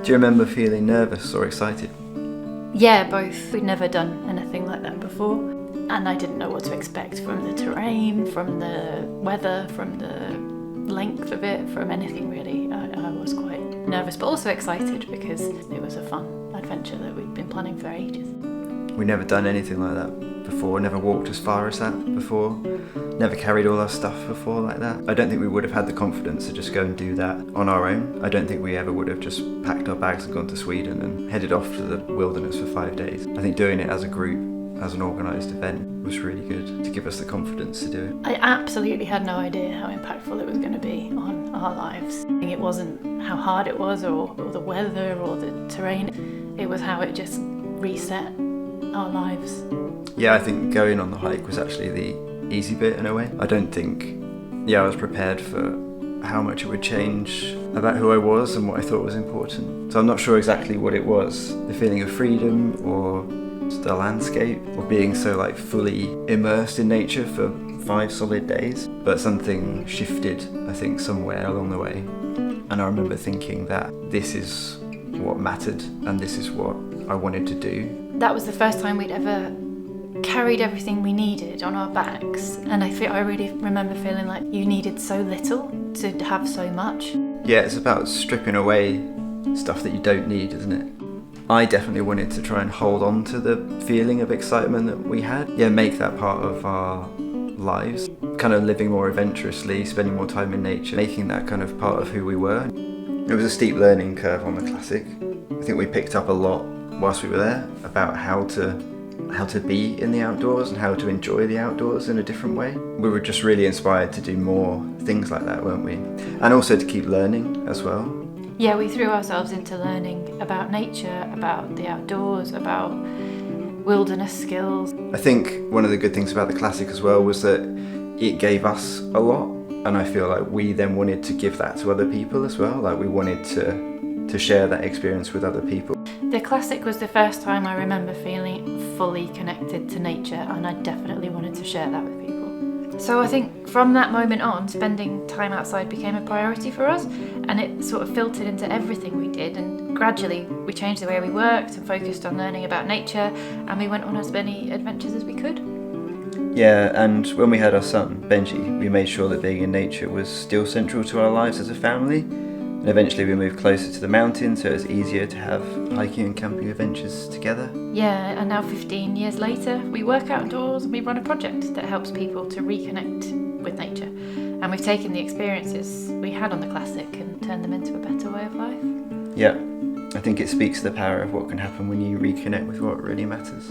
Do you remember feeling nervous or excited? Yeah, both. We'd never done anything like that before, and I didn't know what to expect from the terrain, from the weather, from the length of it, from anything really. I was quite nervous but also excited because it was a fun adventure that we'd been planning for ages. We'd never done anything like that before, never walked as far as that before, never carried all our stuff before like that. I don't think we would have had the confidence to just go and do that on our own. I don't think we ever would have just packed our bags and gone to Sweden and headed off to the wilderness for 5 days. I think doing it as a group, as an organised event, was really good to give us the confidence to do it. I absolutely had no idea how impactful it was going to be on our lives. It wasn't how hard it was or the weather or the terrain. It was how it just reset our lives. Yeah, I think going on the hike was actually the easy bit in a way. I don't think, I was prepared for how much it would change about who I was and what I thought was important. So I'm not sure exactly what it was, the feeling of freedom or just the landscape or being so fully immersed in nature for 5 solid days. But something shifted, I think, somewhere along the way. And I remember thinking that this is what mattered and this is what I wanted to do. That was the first time we'd ever carried everything we needed on our backs, and I really remember feeling like you needed so little to have so much. Yeah, it's about stripping away stuff that you don't need, isn't it? I definitely wanted to try and hold on to the feeling of excitement that we had. Yeah, make that part of our lives, kind of living more adventurously, spending more time in nature, making that kind of part of who we were. It was a steep learning curve on the Classic. I think we picked up a lot whilst we were there about how to be in the outdoors and how to enjoy the outdoors in a different way. We were just really inspired to do more things like that, weren't we? And also to keep learning as well. Yeah, we threw ourselves into learning about nature, about the outdoors, about wilderness skills. I think one of the good things about the Classic as well was that it gave us a lot, and I feel like we then wanted to give that to other people as well. We wanted to share that experience with other people. The Classic was the first time I remember feeling fully connected to nature, and I definitely wanted to share that with people. So I think from that moment on, spending time outside became a priority for us, and it sort of filtered into everything we did, and gradually we changed the way we worked and focused on learning about nature, and we went on as many adventures as we could. Yeah, and when we had our son, Benji, we made sure that being in nature was still central to our lives as a family. And eventually we moved closer to the mountains, so it was easier to have hiking and camping adventures together. Yeah, and now 15 years later, we work outdoors and we run a project that helps people to reconnect with nature. And we've taken the experiences we had on the Classic and turned them into a better way of life. Yeah, I think it speaks to the power of what can happen when you reconnect with what really matters.